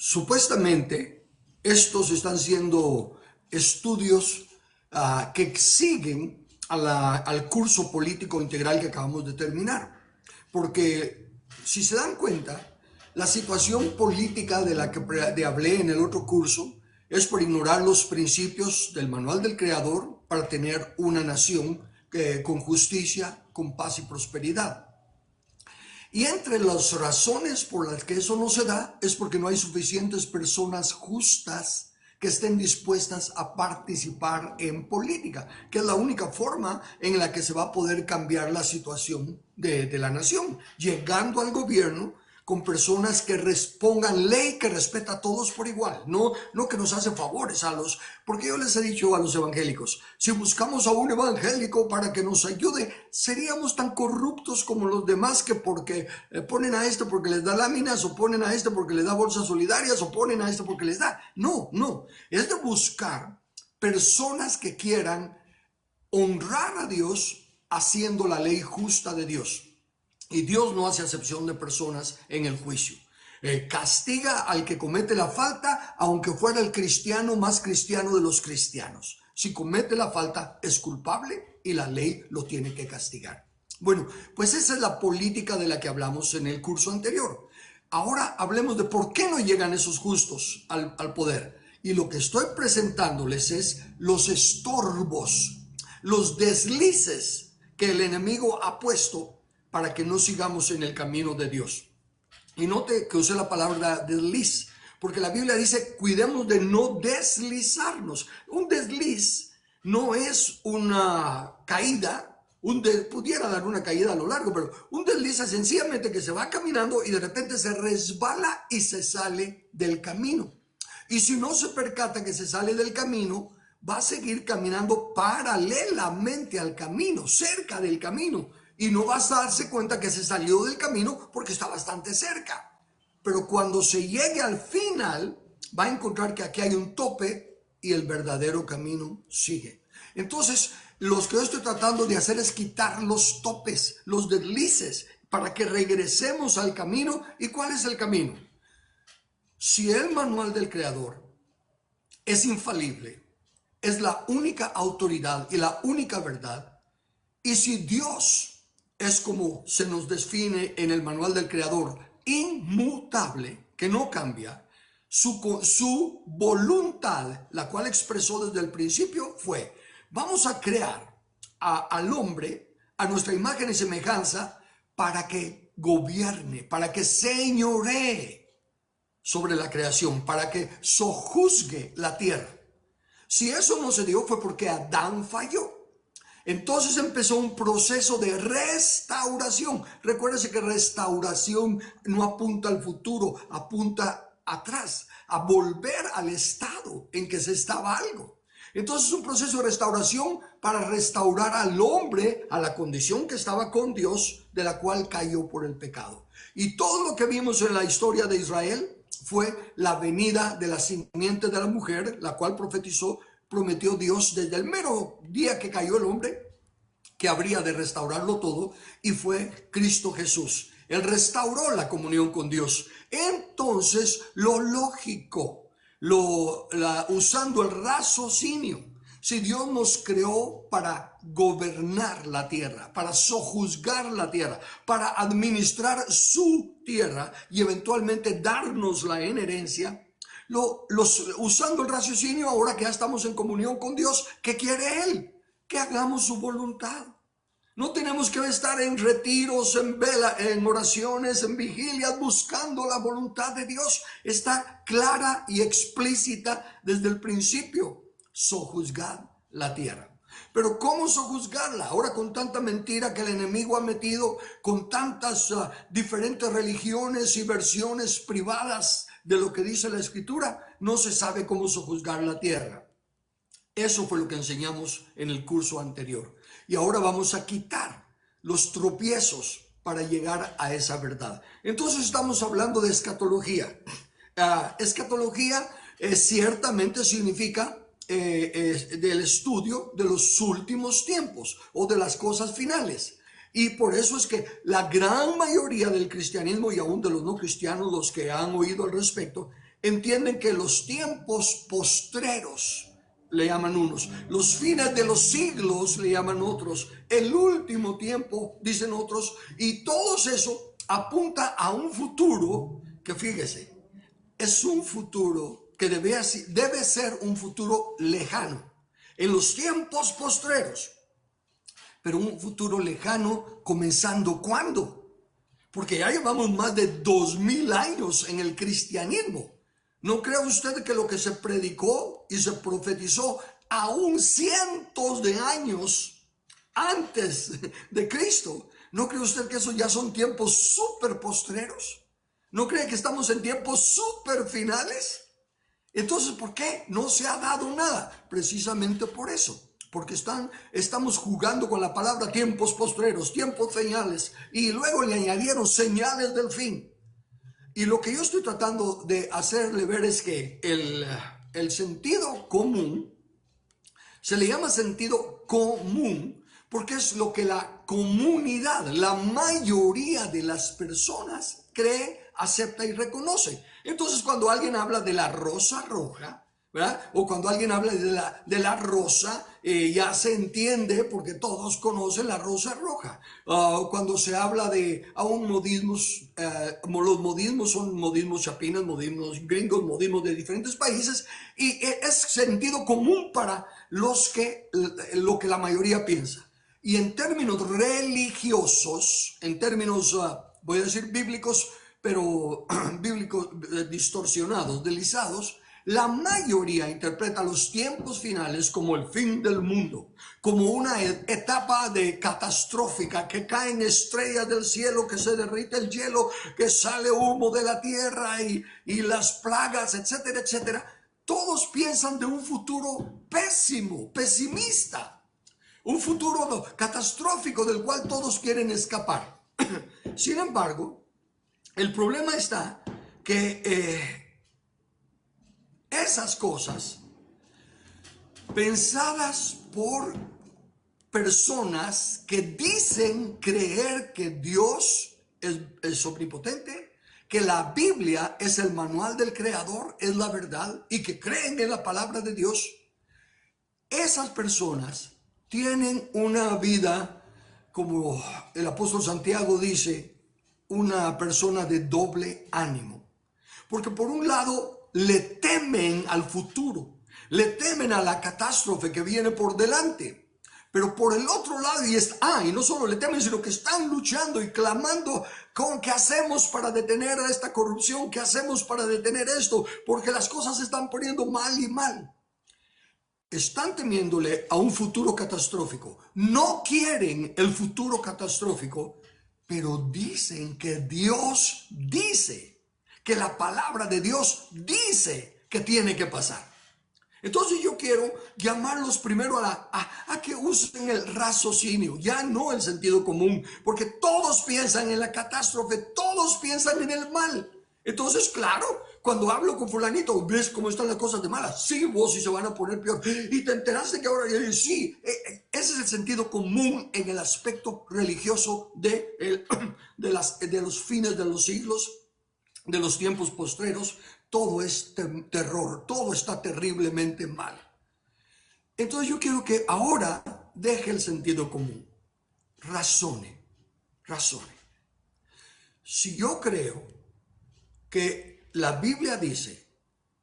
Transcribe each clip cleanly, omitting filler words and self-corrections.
Supuestamente, estos están siendo estudios que siguen al curso político integral que acabamos de terminar. Porque si se dan cuenta, la situación política de la que hablé en el otro curso es por ignorar los principios del manual del Creador para tener una nación con justicia, con paz y prosperidad. Y entre las razones por las que eso no se da es porque no hay suficientes personas justas que estén dispuestas a participar en política, que es la única forma en la que se va a poder cambiar la situación de la nación, llegando al gobierno con personas que pongan ley que respeta a todos por igual, no que nos hace favores a los, porque yo les he dicho a los evangélicos, si buscamos a un evangélico para que nos ayude, seríamos tan corruptos como los demás que porque ponen a este porque les da láminas, o ponen a este porque les da bolsas solidarias, o ponen a este porque les da. No, es de buscar personas que quieran honrar a Dios haciendo la ley justa de Dios. Y Dios no hace acepción de personas en el juicio. Castiga al que comete la falta, aunque fuera el cristiano más cristiano de los cristianos. Si comete la falta, es culpable y la ley lo tiene que castigar. Bueno, pues esa es la política de la que hablamos en el curso anterior. Ahora hablemos de por qué no llegan esos justos al poder. Y lo que estoy presentándoles es los estorbos, los deslices que el enemigo ha puesto para que no sigamos en el camino de Dios. Y note que usé la palabra desliz, porque la Biblia dice, cuidemos de no deslizarnos. Un desliz no es una caída, pudiera dar una caída a lo largo, pero un desliz es sencillamente que se va caminando y de repente se resbala y se sale del camino. Y si no se percata que se sale del camino, va a seguir caminando paralelamente al camino, cerca del camino. Y no vas a darse cuenta que se salió del camino porque está bastante cerca. Pero cuando se llegue al final, va a encontrar que aquí hay un tope y el verdadero camino sigue. Entonces, lo que yo estoy tratando de hacer es quitar los topes, los deslices, para que regresemos al camino. ¿Y cuál es el camino? Si el manual del Creador es infalible, es la única autoridad y la única verdad, y si Dios es como se nos define en el manual del Creador, inmutable, que no cambia, su voluntad, la cual expresó desde el principio, fue, vamos a crear al hombre a nuestra imagen y semejanza para que gobierne, para que señoree sobre la creación, para que sojuzgue la tierra. Si eso no se dio fue porque Adán falló. Entonces empezó un proceso de restauración. Recuérdese que restauración no apunta al futuro, apunta atrás, a volver al estado en que se estaba algo. Entonces es un proceso de restauración para restaurar al hombre a la condición que estaba con Dios, de la cual cayó por el pecado. Y todo lo que vimos en la historia de Israel fue la venida de la simiente de la mujer, la cual prometió Dios desde el mero día que cayó el hombre, que habría de restaurarlo todo, y fue Cristo Jesús. Él restauró la comunión con Dios. Entonces, lo lógico, usando el raciocinio, si Dios nos creó para gobernar la tierra, para sojuzgar la tierra, para administrar su tierra y eventualmente darnosla en herencia, usando el raciocinio, ahora que ya estamos en comunión con Dios, ¿qué quiere Él? Que hagamos su voluntad. No tenemos que estar en retiros, en oraciones, en vigilias, buscando la voluntad de Dios. Está clara y explícita desde el principio. Sojuzgar la tierra. Pero ¿cómo sojuzgarla? Ahora con tanta mentira que el enemigo ha metido, con tantas diferentes religiones y versiones privadas de lo que dice la Escritura, no se sabe cómo sojuzgar la tierra. Eso fue lo que enseñamos en el curso anterior. Y ahora vamos a quitar los tropiezos para llegar a esa verdad. Entonces estamos hablando de escatología. Escatología ciertamente significa del estudio de los últimos tiempos o de las cosas finales. Y por eso es que la gran mayoría del cristianismo y aún de los no cristianos, los que han oído al respecto, entienden que los tiempos postreros, le llaman unos, los fines de los siglos, le llaman otros, el último tiempo, dicen otros, y todo eso apunta a un futuro que, fíjese, es un futuro que debe ser un futuro lejano, en los tiempos postreros, pero un futuro lejano comenzando ¿cuándo? Porque ya llevamos más de 2000 años en el cristianismo. ¿No cree usted que lo que se predicó y se profetizó aún cientos de años antes de Cristo? ¿No cree usted que eso ya son tiempos súper postreros? ¿No cree que estamos en tiempos súper finales? Entonces, ¿por qué no se ha dado nada? Precisamente por eso. Porque estamos jugando con la palabra tiempos postreros, tiempos finales, y luego le añadieron señales del fin. Y lo que yo estoy tratando de hacerle ver es que el sentido común, se le llama sentido común, porque es lo que la comunidad, la mayoría de las personas cree, acepta y reconoce. Entonces, cuando alguien habla de la rosa roja, ¿verdad? O cuando alguien habla de la rosa, ya se entiende porque todos conocen la rosa roja. Cuando se habla de aún modismos, los modismos son modismos chapinas, modismos gringos, modismos de diferentes países, y es sentido común para lo que la mayoría piensa. Y en términos religiosos, en términos, voy a decir bíblicos, pero bíblicos distorsionados, deslizados, la mayoría interpreta los tiempos finales como el fin del mundo, como una etapa catastrófica, que caen estrellas del cielo, que se derrite el hielo, que sale humo de la tierra y las plagas, etcétera, etcétera. Todos piensan de un futuro pésimo, pesimista, un futuro catastrófico del cual todos quieren escapar. Sin embargo, el problema está que esas cosas pensadas por personas que dicen creer que Dios es omnipotente, que la Biblia es el manual del Creador, es la verdad, y que creen en la palabra de Dios, esas personas tienen una vida, como el apóstol Santiago dice, una persona de doble ánimo. Porque por un lado le temen al futuro, le temen a la catástrofe que viene por delante. Pero por el otro lado, y no solo le temen, sino que están luchando y clamando con qué hacemos para detener esta corrupción, qué hacemos para detener esto, porque las cosas se están poniendo mal y mal. Están temiéndole a un futuro catastrófico. No quieren el futuro catastrófico, pero dicen que Dios dice, que la palabra de Dios dice que tiene que pasar. Entonces yo quiero llamarlos primero a que usen el raciocinio, ya no el sentido común, porque todos piensan en la catástrofe, todos piensan en el mal. Entonces, claro, cuando hablo con fulanito, ¿ves cómo están las cosas de malas? Sí, vos, y se van a poner peor. Y te enteraste que ahora, sí, ese es el sentido común en el aspecto religioso de los fines de los siglos, de los tiempos postreros. Todo es terror, todo está terriblemente mal. Entonces yo quiero que ahora deje el sentido común, razone. Si yo creo que la Biblia dice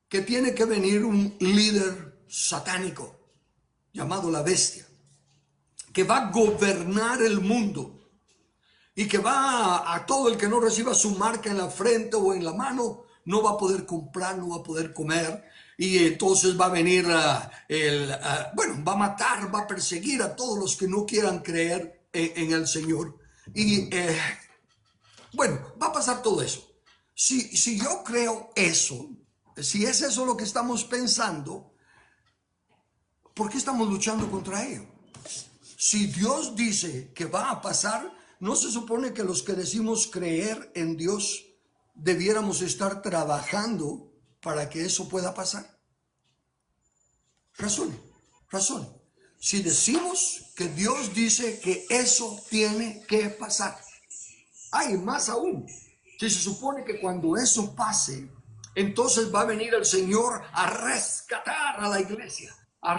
que tiene que venir un líder satánico llamado la bestia, que va a gobernar el mundo y que va a todo el que no reciba su marca en la frente o en la mano, no va a poder comprar, no va a poder comer, y entonces va a venir va a matar, va a perseguir a todos los que no quieran creer en el Señor. Y va a pasar todo eso. Si yo creo eso, si es eso lo que estamos pensando, ¿por qué estamos luchando contra ello? Si Dios dice que va a pasar, ¿no se supone que los que decimos creer en Dios debiéramos estar trabajando para que eso pueda pasar? Razón. Si decimos que Dios dice que eso tiene que pasar, hay más aún. Si se supone que cuando eso pase, entonces va a venir el Señor a rescatar a la iglesia. Al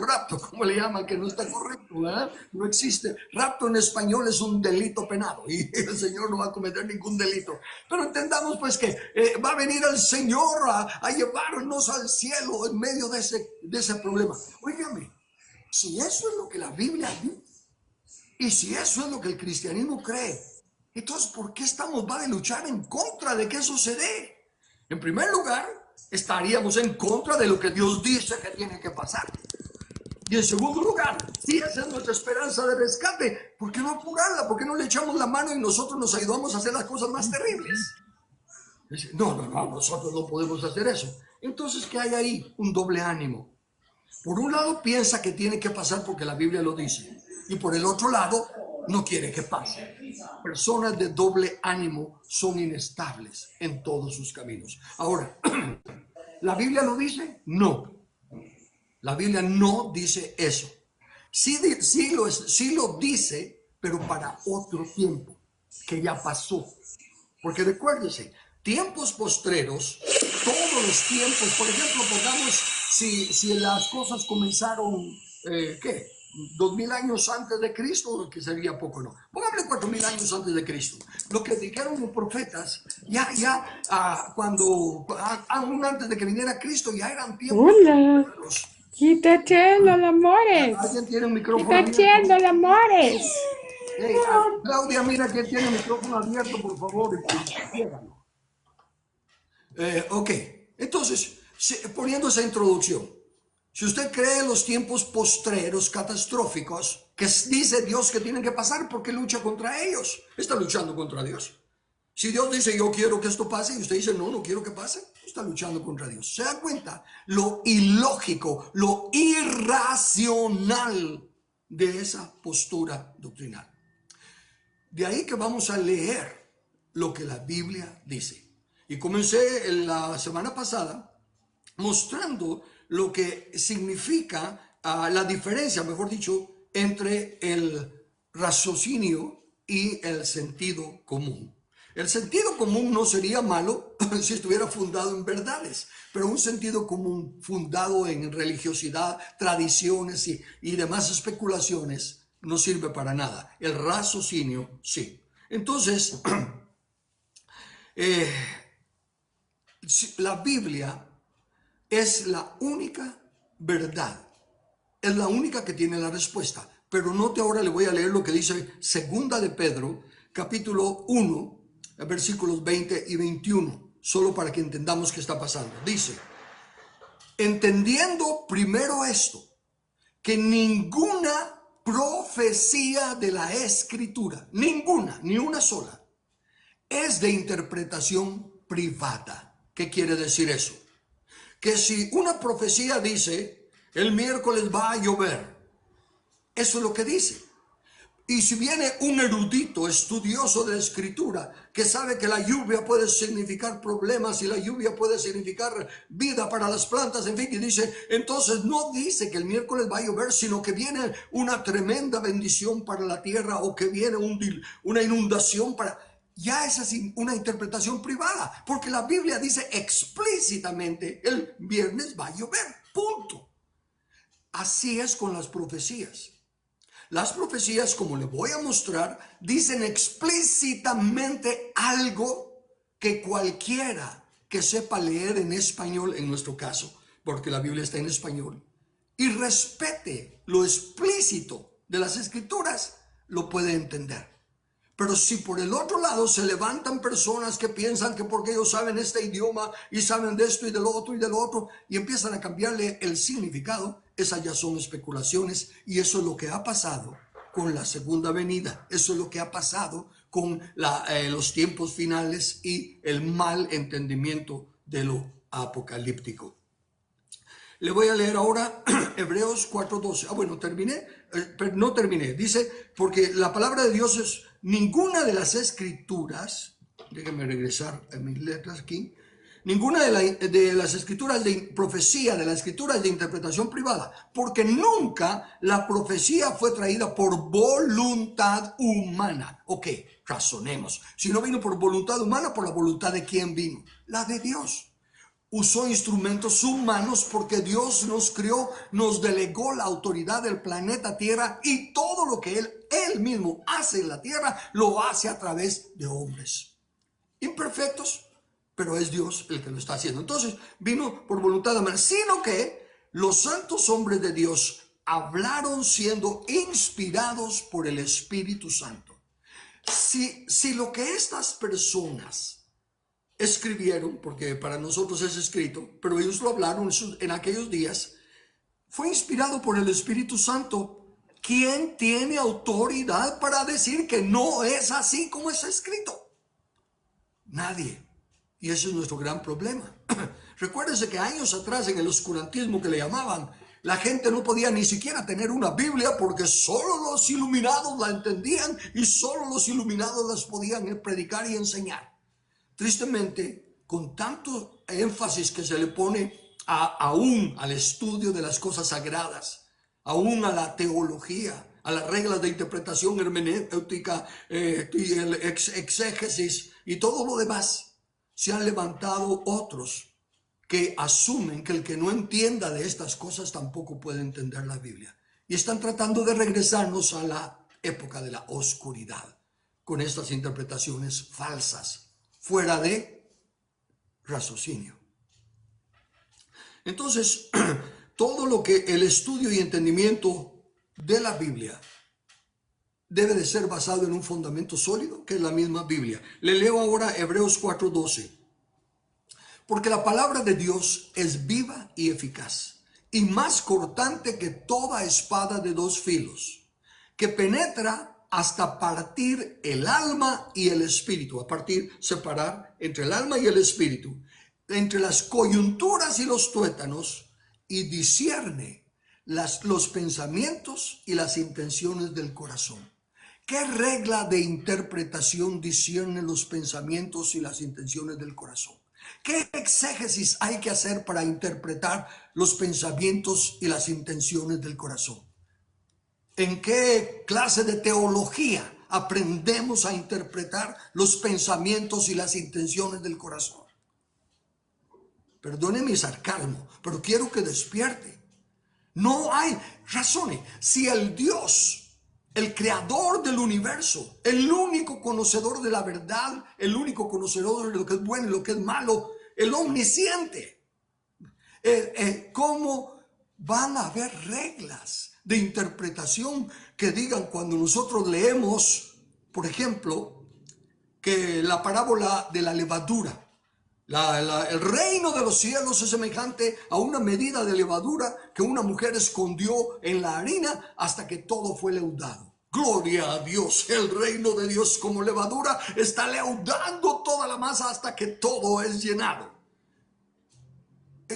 rapto, como le llaman, que no está correcto, ¿verdad? No existe. Rapto en español es un delito penado y el Señor no va a cometer ningún delito. Pero entendamos pues que va a venir el Señor a llevarnos al cielo en medio de ese problema. Óigame, si eso es lo que la Biblia dice y si eso es lo que el cristianismo cree, entonces ¿por qué estamos va a luchar en contra de que eso se dé? En primer lugar, estaríamos en contra de lo que Dios dice que tiene que pasar. Y en segundo lugar, si esa es nuestra esperanza de rescate, ¿por qué no apurarla? ¿Por qué no le echamos la mano y nosotros nos ayudamos a hacer las cosas más terribles? No, nosotros no podemos hacer eso. Entonces, ¿qué hay ahí? Un doble ánimo. Por un lado piensa que tiene que pasar porque la Biblia lo dice. Y por el otro lado, no quiere que pase. Personas de doble ánimo son inestables en todos sus caminos. Ahora, ¿la Biblia lo dice? No. La Biblia no dice eso. Sí lo dice, pero para otro tiempo, que ya pasó. Porque recuérdese, tiempos postreros, todos los tiempos, por ejemplo, pongamos, si las cosas comenzaron, ¿qué? 2000 años antes de Cristo, que sería poco, ¿no? Póngale 4000 años antes de Cristo. Lo que dijeron los profetas, cuando, aún antes de que viniera Cristo, ya eran tiempos. Hola, ¿qué está haciendo, amores? ¿Alguien tiene un ¿Qué micrófono está haciendo, amores? Hey, Claudia, mira que tiene el micrófono abierto, por favor. Ok, entonces, poniendo esa introducción, si usted cree en los tiempos postreros catastróficos que dice Dios que tienen que pasar, ¿por qué lucha contra ellos? Está luchando contra Dios. Si Dios dice yo quiero que esto pase y usted dice no quiero que pase, está luchando contra Dios. ¿Se da cuenta? Lo ilógico, lo irracional de esa postura doctrinal. De ahí que vamos a leer lo que la Biblia dice. Y comencé la semana pasada mostrando lo que significa la diferencia, mejor dicho, entre el raciocinio y el sentido común. El sentido común no sería malo si estuviera fundado en verdades, pero un sentido común fundado en religiosidad, tradiciones y demás especulaciones no sirve para nada. El raciocinio sí. Entonces, la Biblia es la única verdad, es la única que tiene la respuesta. Pero note, ahora le voy a leer lo que dice Segunda de Pedro, capítulo 1, versículos 20 y 21, solo para que entendamos qué está pasando. Dice, entendiendo primero esto, que ninguna profecía de la Escritura, ninguna, ni una sola, es de interpretación privada. ¿Qué quiere decir eso? Que si una profecía dice, el miércoles va a llover, eso es lo que dice. Y si viene un erudito, estudioso de la Escritura, que sabe que la lluvia puede significar problemas y la lluvia puede significar vida para las plantas, en fin, y dice, entonces no dice que el miércoles va a llover, sino que viene una tremenda bendición para la tierra o que viene una inundación para... Ya esa es una interpretación privada, porque la Biblia dice explícitamente, el viernes va a llover, punto. Así es con las profecías. Las profecías, como le voy a mostrar, dicen explícitamente algo que cualquiera que sepa leer en español, en nuestro caso, porque la Biblia está en español, y respete lo explícito de las Escrituras, lo puede entender. Pero si por el otro lado se levantan personas que piensan que porque ellos saben este idioma y saben de esto y del otro y empiezan a cambiarle el significado, esas ya son especulaciones, y eso es lo que ha pasado con la segunda venida. Eso es lo que ha pasado con los tiempos finales y el mal entendimiento de lo apocalíptico. Le voy a leer ahora Hebreos 4:12. Bueno, terminé, pero no terminé. Dice, porque la palabra de Dios es ninguna de las escrituras, déjenme regresar a mis letras aquí, ninguna de las escrituras de profecía, de las escrituras de interpretación privada, porque nunca la profecía fue traída por voluntad humana. Ok, razonemos. Si no vino por voluntad humana, ¿por la voluntad de quién vino? La de Dios. Usó instrumentos humanos porque Dios nos creó, nos delegó la autoridad del planeta Tierra, y todo lo que Él mismo hace en la Tierra lo hace a través de hombres imperfectos, pero es Dios el que lo está haciendo. Entonces vino por voluntad humana, sino que los santos hombres de Dios hablaron siendo inspirados por el Espíritu Santo. Si lo que estas personas escribieron, porque para nosotros es escrito, pero ellos lo hablaron en aquellos días, fue inspirado por el Espíritu Santo, ¿quién tiene autoridad para decir que no es así como está escrito? Nadie. Y ese es nuestro gran problema. Recuérdense que años atrás, en el oscurantismo que le llamaban, la gente no podía ni siquiera tener una Biblia porque solo los iluminados la entendían y solo los iluminados las podían predicar y enseñar. Tristemente, con tanto énfasis que se le pone aún al estudio de las cosas sagradas, aún a la teología, a las reglas de interpretación hermenéutica, y el exégesis y todo lo demás, se han levantado otros que asumen que el que no entienda de estas cosas tampoco puede entender la Biblia. Y están tratando de regresarnos a la época de la oscuridad con estas interpretaciones falsas, fuera de raciocinio. Entonces, todo lo que el estudio y entendimiento de la Biblia debe de ser basado en un fundamento sólido, que es la misma Biblia. Le leo ahora Hebreos 4:12. Porque la palabra de Dios es viva y eficaz, y más cortante que toda espada de dos filos, que penetra hasta partir el alma y el espíritu, a partir, separar entre el alma y el espíritu, entre las coyunturas y los tuétanos, y discierne los pensamientos y las intenciones del corazón. ¿Qué regla de interpretación discierne los pensamientos y las intenciones del corazón? ¿Qué exégesis hay que hacer para interpretar los pensamientos y las intenciones del corazón? ¿En qué clase de teología aprendemos a interpretar los pensamientos y las intenciones del corazón? Perdone mi sarcasmo, pero quiero que despierte. No hay razones. Si el Dios, el creador del universo, el único conocedor de la verdad, el único conocedor de lo que es bueno y lo que es malo, el omnisciente, ¿cómo van a haber reglas de interpretación que digan cuando nosotros leemos, por ejemplo, que la parábola de la levadura, el reino de los cielos es semejante a una medida de levadura que una mujer escondió en la harina hasta que todo fue leudado? Gloria a Dios, el reino de Dios como levadura está leudando toda la masa hasta que todo es llenado.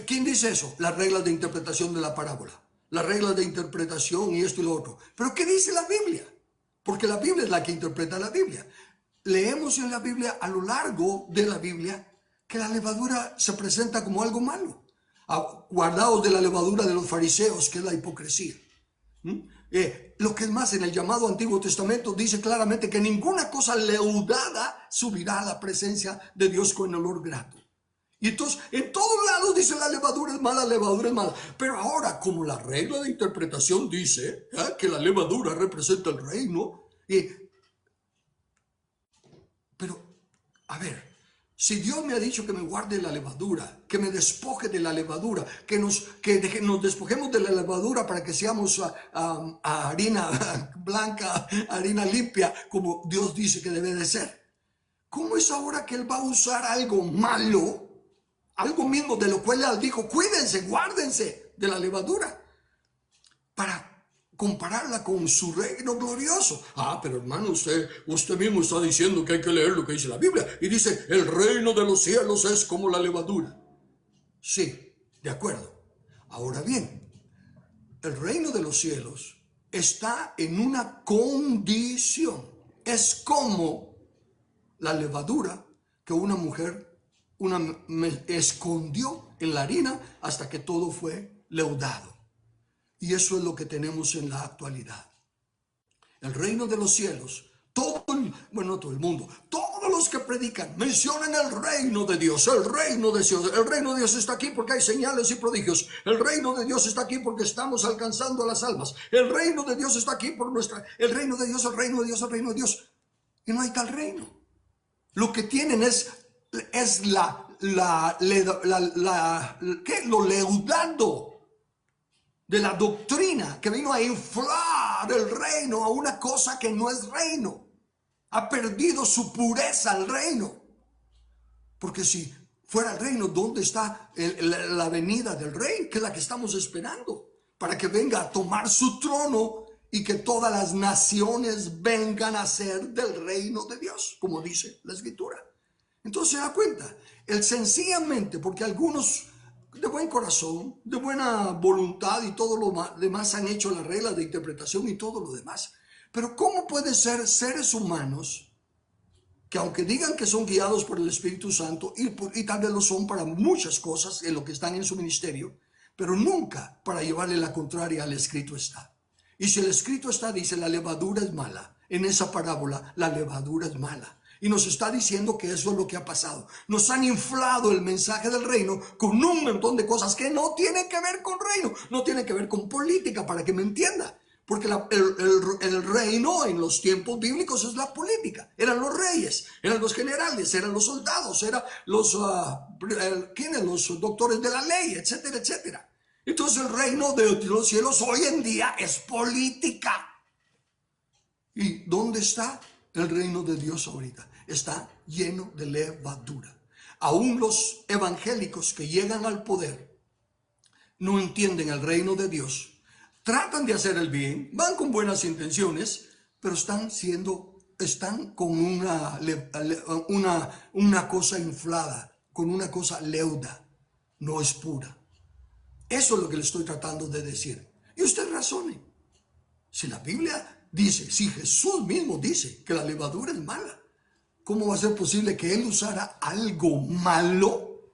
¿Quién dice eso? Las reglas de interpretación de la parábola, las reglas de interpretación y esto y lo otro. ¿Pero qué dice la Biblia? Porque la Biblia es la que interpreta la Biblia. Leemos en la Biblia, a lo largo de la Biblia, que la levadura se presenta como algo malo. Guardaos de la levadura de los fariseos, que es la hipocresía. Lo que es más, en el llamado Antiguo Testamento dice claramente que ninguna cosa leudada subirá a la presencia de Dios con olor grato. Y entonces, en todos lados dice la levadura es mala, levadura es mala. Pero ahora, como la regla de interpretación dice que la levadura representa el reino, pero, a ver, si Dios me ha dicho que me guarde la levadura, que me despoje de la levadura, que nos despojemos de la levadura para que seamos harina blanca, harina limpia, como Dios dice que debe de ser, ¿cómo es ahora que Él va a usar algo malo? Algo mismo de lo cual Él dijo, cuídense, guárdense de la levadura, para compararla con su reino glorioso. Pero hermano, usted mismo está diciendo que hay que leer lo que dice la Biblia. Y dice, el reino de los cielos es como la levadura. Sí, de acuerdo. Ahora bien, el reino de los cielos está en una condición. Es como la levadura que una mujer me escondió en la harina hasta que todo fue leudado. Y eso es lo que tenemos en la actualidad. El reino de los cielos, no todo el mundo, todos los que predican mencionan el reino de Dios, el reino de Dios. El reino de Dios está aquí porque hay señales y prodigios. El reino de Dios está aquí porque estamos alcanzando a las almas. El reino de Dios está aquí por el reino de Dios, el reino de Dios, el reino de Dios. Y no hay tal reino. Lo que tienen es lo leudado de la doctrina que vino a inflar el reino a una cosa que no es reino. Ha perdido su pureza el reino. Porque si fuera el reino, ¿dónde está la venida del rey? Que es la que estamos esperando. Para que venga a tomar su trono y que todas las naciones vengan a ser del reino de Dios, como dice la Escritura. Entonces se da cuenta, sencillamente porque algunos de buen corazón, de buena voluntad y todo lo demás han hecho las reglas de interpretación y todo lo demás. Pero ¿cómo puede ser seres humanos que aunque digan que son guiados por el Espíritu Santo y tal vez lo son para muchas cosas en lo que están en su ministerio, pero nunca para llevarle la contraria al escrito está? Y si el escrito está, dice la levadura es mala. En esa parábola la levadura es mala. Y nos está diciendo que eso es lo que ha pasado. Nos han inflado el mensaje del reino con un montón de cosas que no tienen que ver con reino, no tienen que ver con política, para que me entienda. Porque el reino en los tiempos bíblicos es la política. Eran los reyes, eran los generales, eran los soldados, eran los doctores de la ley, etcétera, etcétera. Entonces el reino de los cielos hoy en día es política. ¿Y dónde está el reino de Dios ahorita? Está lleno de levadura. Aún los evangélicos que llegan al poder no entienden el reino de Dios. Tratan de hacer el bien, van con buenas intenciones, pero están con una cosa inflada, con una cosa leuda, no es pura. Eso es lo que le estoy tratando de decir. Y usted razone. Si la Biblia dice, si Jesús mismo dice que la levadura es mala, ¿cómo va a ser posible que Él usara algo malo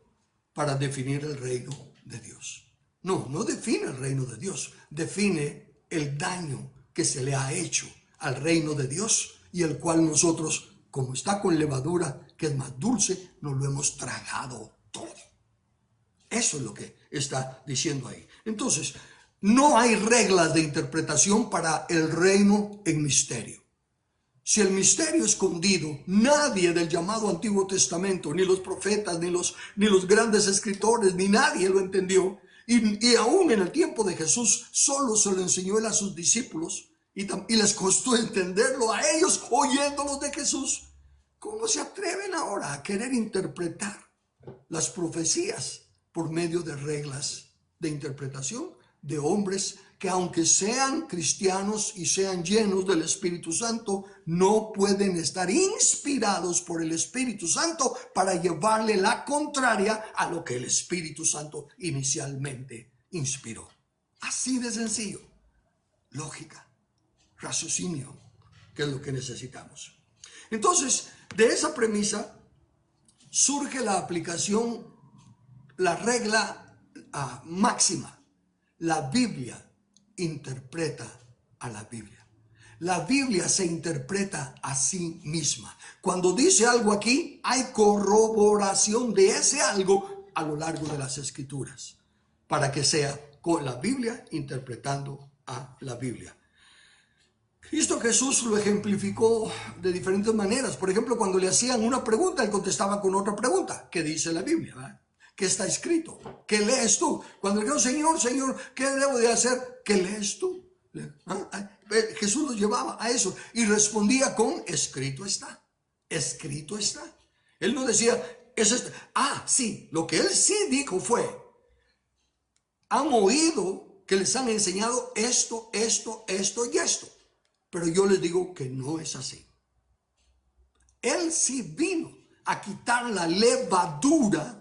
para definir el reino de Dios? No define el reino de Dios, define el daño que se le ha hecho al reino de Dios y el cual nosotros, como está con levadura, que es más dulce, nos lo hemos tragado todo. Eso es lo que está diciendo ahí. Entonces, no hay reglas de interpretación para el reino en misterio. Si el misterio escondido, nadie del llamado Antiguo Testamento, ni los profetas, ni los grandes escritores, ni nadie lo entendió, y aún en el tiempo de Jesús solo se lo enseñó él a sus discípulos y les costó entenderlo a ellos oyéndolos de Jesús. ¿Cómo se atreven ahora a querer interpretar las profecías por medio de reglas de interpretación de hombres que, aunque sean cristianos y sean llenos del Espíritu Santo, no pueden estar inspirados por el Espíritu Santo para llevarle la contraria a lo que el Espíritu Santo inicialmente inspiró? Así de sencillo. Lógica, raciocinio, que es lo que necesitamos. Entonces, de esa premisa surge la aplicación, la regla máxima. La Biblia interpreta a la Biblia. La Biblia se interpreta a sí misma. Cuando dice algo aquí, hay corroboración de ese algo a lo largo de las Escrituras, para que sea con la Biblia interpretando a la Biblia. Cristo Jesús lo ejemplificó de diferentes maneras. Por ejemplo, cuando le hacían una pregunta, él contestaba con otra pregunta. ¿Qué dice la Biblia? ¿Verdad? ¿Qué está escrito? ¿Qué lees tú? Cuando le dijeron, Señor, Señor, ¿qué debo de hacer? ¿Qué lees tú? Jesús los llevaba a eso y respondía con, escrito está. Escrito está. Él no decía, sí, lo que él sí dijo fue, han oído que les han enseñado esto y esto. Pero yo les digo que no es así. Él sí vino a quitar la levadura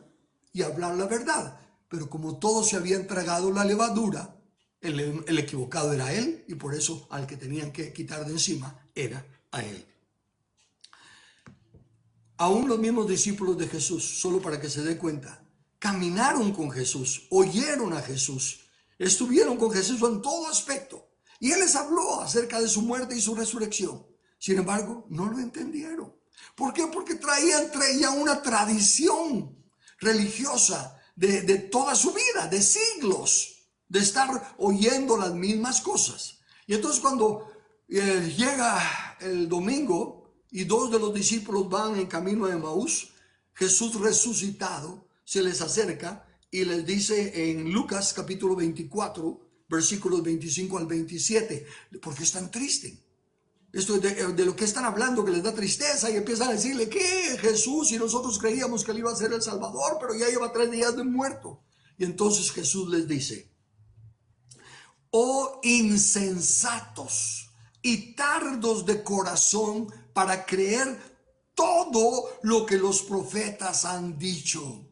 y hablar la verdad. Pero como todos se habían tragado la levadura, el equivocado era él, y por eso al que tenían que quitar de encima era a él. Aún los mismos discípulos de Jesús, solo para que se dé cuenta, caminaron con Jesús, oyeron a Jesús, estuvieron con Jesús en todo aspecto. Y Él les habló acerca de su muerte y su resurrección. Sin embargo, no lo entendieron. ¿Por qué? Porque traían una tradición religiosa de toda su vida, de siglos, de estar oyendo las mismas cosas. Y entonces cuando llega el domingo y dos de los discípulos van en camino a Emaús, Jesús resucitado se les acerca y les dice en Lucas capítulo 24, versículos 25 al 27, ¿por qué están tristes? Esto es de lo que están hablando, que les da tristeza, y empiezan a decirle que Jesús, y nosotros creíamos que él iba a ser el Salvador, pero ya lleva 3 días de muerto. Y entonces Jesús les dice: oh insensatos y tardos de corazón para creer todo lo que los profetas han dicho.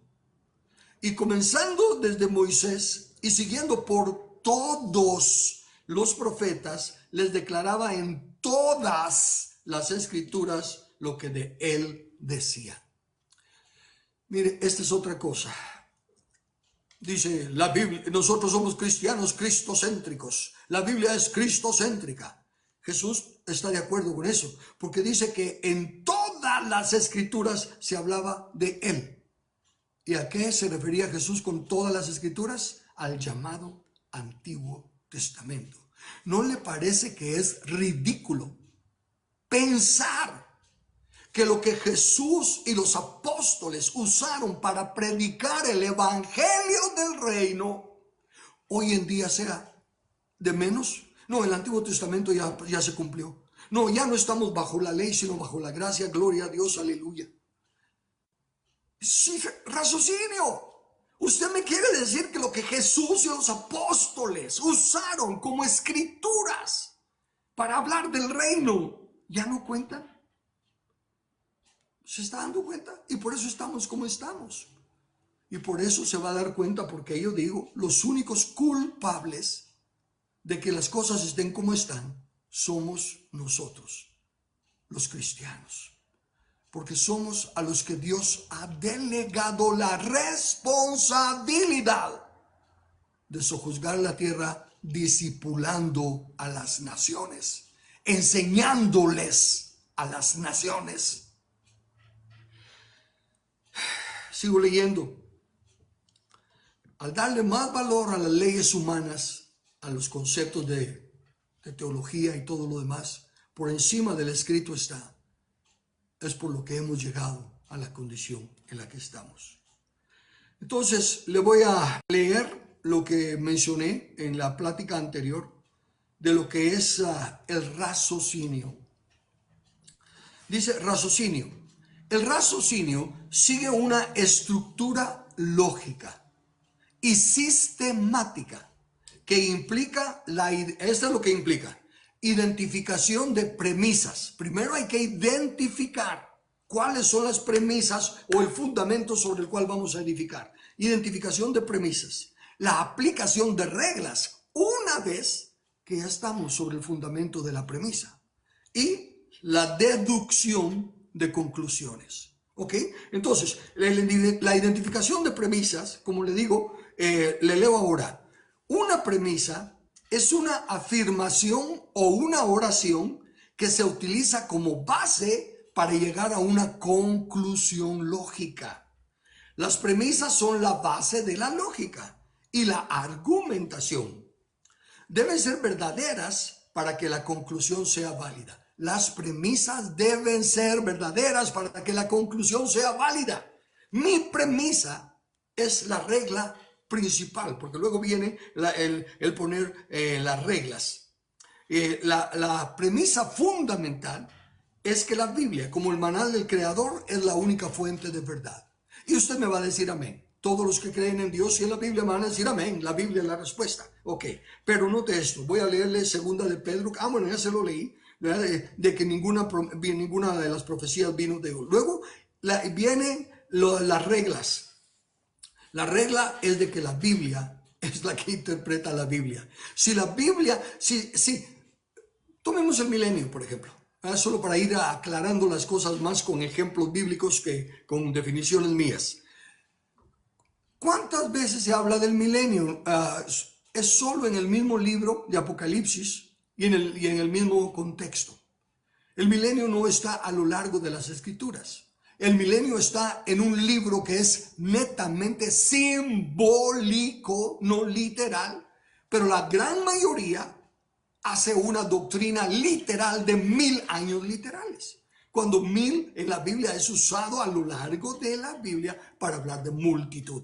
Y comenzando desde Moisés y siguiendo por todos los profetas, les declaraba en todas las escrituras lo que de él decía. Mire, esta es otra cosa. Dice la Biblia, nosotros somos cristianos cristocéntricos. La Biblia es cristocéntrica. Jesús está de acuerdo con eso, porque dice que en todas las escrituras se hablaba de él. ¿Y a qué se refería Jesús con todas las escrituras? Al llamado Antiguo Testamento. ¿No le parece que es ridículo pensar que lo que Jesús y los apóstoles usaron para predicar el evangelio del reino hoy en día sea de menos? No, el Antiguo Testamento ya se cumplió. No, ya no estamos bajo la ley, sino bajo la gracia. Gloria a Dios, aleluya. Sí, raciocinio. Usted me quiere decir que lo que Jesús y los apóstoles usaron como escrituras para hablar del reino ya no cuentan. ¿Se está dando cuenta? Y por eso estamos como estamos. Y por eso se va a dar cuenta, porque yo digo, los únicos culpables de que las cosas estén como están somos nosotros, los cristianos. Porque somos a los que Dios ha delegado la responsabilidad de sojuzgar la tierra, discipulando a las naciones, enseñándoles a las naciones. Sigo leyendo. Al darle más valor a las leyes humanas, a los conceptos de teología y todo lo demás, por encima del escrito está. Es por lo que hemos llegado a la condición en la que estamos. Entonces, le voy a leer lo que mencioné en la plática anterior de lo que es el raciocinio. Dice raciocinio. El raciocinio sigue una estructura lógica y sistemática que implica, esto es lo que implica, identificación de premisas. Primero hay que identificar cuáles son las premisas o el fundamento sobre el cual vamos a edificar. Identificación de premisas. La aplicación de reglas una vez que ya estamos sobre el fundamento de la premisa. Y la deducción de conclusiones. ¿Ok? Entonces, la identificación de premisas, como le digo, le leo ahora. Una premisa es una afirmación o una oración que se utiliza como base para llegar a una conclusión lógica. Las premisas son la base de la lógica y la argumentación. Deben ser verdaderas para que la conclusión sea válida. Las premisas deben ser verdaderas para que la conclusión sea válida. Mi premisa es la regla principal, porque luego viene el poner las reglas. La premisa fundamental es que la Biblia, como el manual del Creador, es la única fuente de verdad. Y usted me va a decir amén. Todos los que creen en Dios y en la Biblia me van a decir amén. La Biblia es la respuesta. Ok, pero note esto. Voy a leerle segunda de Pedro. Bueno, ya se lo leí. De que ninguna de las profecías vino de Dios. Luego vienen las reglas. La regla es de que la Biblia es la que interpreta la Biblia. Si la Biblia, tomemos el milenio, por ejemplo. Solo para ir aclarando las cosas más con ejemplos bíblicos que con definiciones mías. ¿Cuántas veces se habla del milenio? Es solo en el mismo libro de Apocalipsis y en el mismo contexto. El milenio no está a lo largo de las escrituras. El milenio está en un libro que es netamente simbólico, no literal, pero la gran mayoría hace una doctrina literal de 1000 años literales. Cuando 1000 en la Biblia es usado a lo largo de la Biblia para hablar de multitud,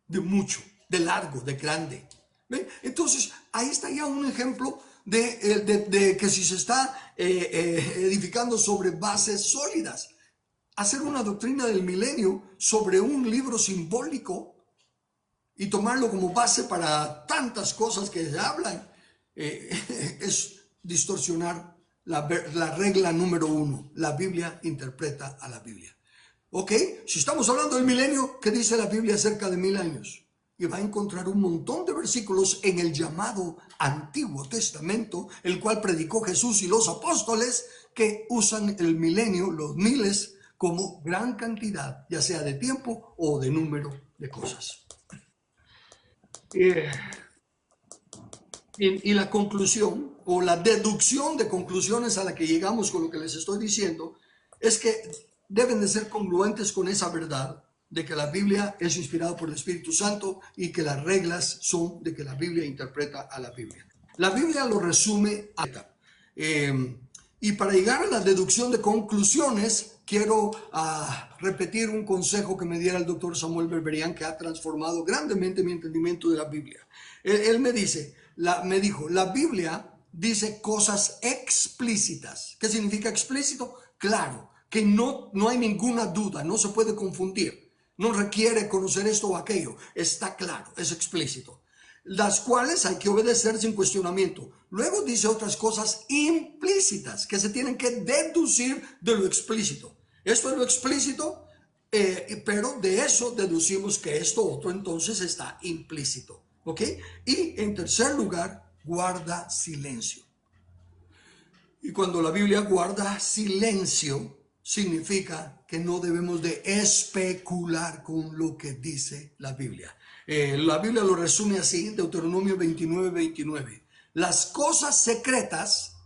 de mucho, de largo, de grande. ¿Ven? Entonces, ahí está ya un ejemplo de que si se está edificando sobre bases sólidas. Hacer una doctrina del milenio sobre un libro simbólico y tomarlo como base para tantas cosas que se hablan es distorsionar la regla número 1. La Biblia interpreta a la Biblia. ¿Ok? Si estamos hablando del milenio, ¿qué dice la Biblia acerca de 1000 años? Y va a encontrar un montón de versículos en el llamado Antiguo Testamento, el cual predicó Jesús y los apóstoles, que usan el milenio, los miles, como gran cantidad, ya sea de tiempo o de número de cosas. Y la conclusión o la deducción de conclusiones a la que llegamos con lo que les estoy diciendo es que deben de ser congruentes con esa verdad de que la Biblia es inspirada por el Espíritu Santo y que las reglas son de que la Biblia interpreta a la Biblia. La Biblia lo resume a y para llegar a la deducción de conclusiones, quiero repetir un consejo que me diera el doctor Samuel Berberian, que ha transformado grandemente mi entendimiento de la Biblia. Él me dijo, la Biblia dice cosas explícitas. ¿Qué significa explícito? Claro, que no hay ninguna duda, no se puede confundir. No requiere conocer esto o aquello, está claro, es explícito. Las cuales hay que obedecer sin cuestionamiento. Luego dice otras cosas implícitas que se tienen que deducir de lo explícito. Esto es lo explícito, pero de eso deducimos que esto otro entonces está implícito. ¿Ok? Y en tercer lugar, guarda silencio. Y cuando la Biblia guarda silencio, significa que no debemos de especular con lo que dice la Biblia. La Biblia lo resume así, Deuteronomio 29:29. Las cosas secretas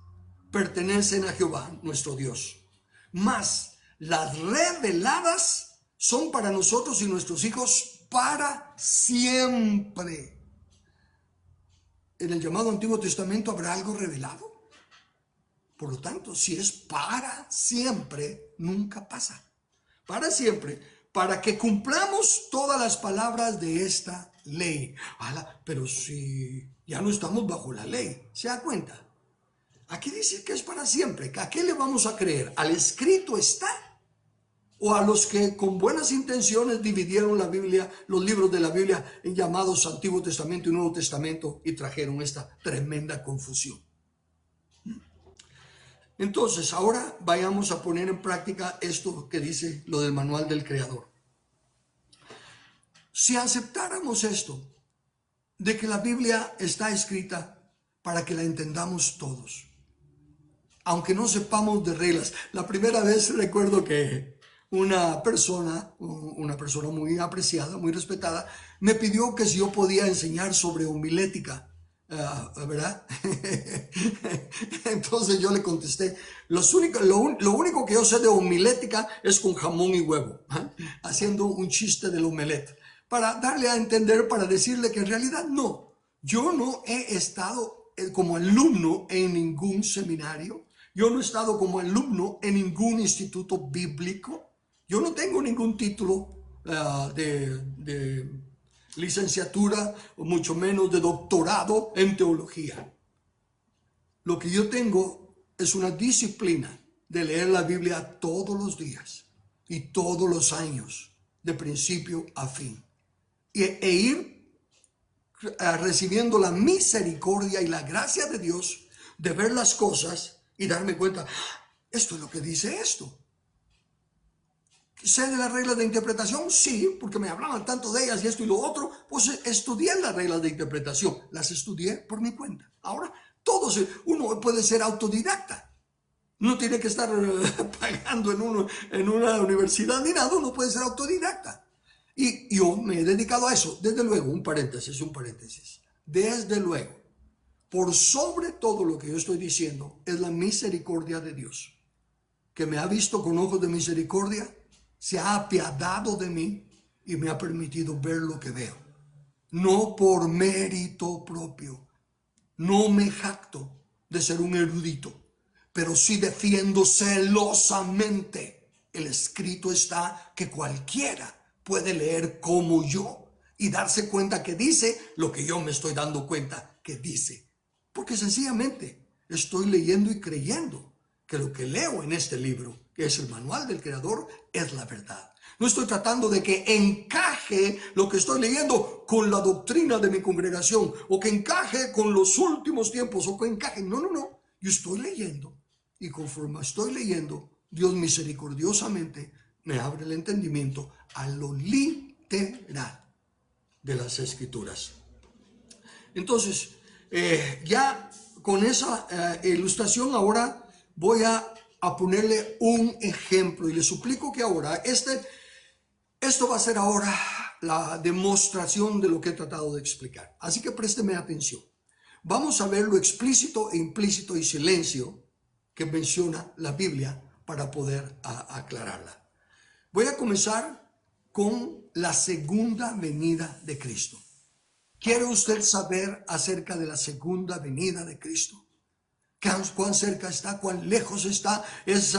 pertenecen a Jehová, nuestro Dios. Mas las reveladas son para nosotros y nuestros hijos para siempre. En el llamado Antiguo Testamento habrá algo revelado. Por lo tanto, si es para siempre, nunca pasa. Para siempre, para que cumplamos todas las palabras de esta ley. Pero si ya no estamos bajo la ley, ¿se da cuenta? Aquí dice que es para siempre. ¿A qué le vamos a creer? ¿Al escrito está? ¿O a los que con buenas intenciones dividieron la Biblia, los libros de la Biblia en llamados Antiguo Testamento y Nuevo Testamento y trajeron esta tremenda confusión? Entonces, ahora vayamos a poner en práctica esto que dice lo del manual del Creador. Si aceptáramos esto, de que la Biblia está escrita para que la entendamos todos, aunque no sepamos de reglas. La primera vez recuerdo que una persona muy apreciada, muy respetada, me pidió que si yo podía enseñar sobre homilética. ¿Verdad? Entonces yo le contesté, lo único que yo sé de homilética es con jamón y huevo, haciendo un chiste del omelette, para darle a entender, para decirle que en realidad no, yo no he estado como alumno en ningún seminario, yo no he estado como alumno en ningún instituto bíblico, yo no tengo ningún título de licenciatura, o mucho menos de doctorado en teología. Lo que yo tengo es una disciplina de leer la Biblia todos los días y todos los años, de principio a fin, e ir recibiendo la misericordia y la gracia de Dios de ver las cosas y darme cuenta, esto es lo que dice esto. ¿Sé de las reglas de interpretación? Sí, porque me hablaban tanto de ellas y esto y lo otro. Pues estudié las reglas de interpretación. Las estudié por mi cuenta. Ahora, uno puede ser autodidacta. No tiene que estar pagando en una universidad ni nada, uno puede ser autodidacta. Y yo me he dedicado a eso, desde luego, un paréntesis. Desde luego, por sobre todo lo que yo estoy diciendo, es la misericordia de Dios, que me ha visto con ojos de misericordia, se ha apiadado de mí y me ha permitido ver lo que veo. No por mérito propio, no me jacto de ser un erudito, pero sí defiendo celosamente. El escrito está que cualquiera puede leer como yo y darse cuenta que dice lo que yo me estoy dando cuenta que dice. Porque sencillamente estoy leyendo y creyendo que lo que leo en este libro, que es el manual del Creador, es la verdad. No estoy tratando de que encaje lo que estoy leyendo con la doctrina de mi congregación, o que encaje con los últimos tiempos, o que encaje. No. Yo estoy leyendo, y conforme estoy leyendo, Dios misericordiosamente me abre el entendimiento a lo literal de las Escrituras. Entonces, ya con esa ilustración ahora voy a ponerle un ejemplo y le suplico que ahora, esto va a ser ahora la demostración de lo que he tratado de explicar. Así que présteme atención. Vamos a ver lo explícito e implícito y silencio que menciona la Biblia para poder aclararla. Voy a comenzar con la segunda venida de Cristo. ¿Quiere usted saber acerca de la segunda venida de Cristo? ¿Cuán cerca está? ¿Cuán lejos está? Es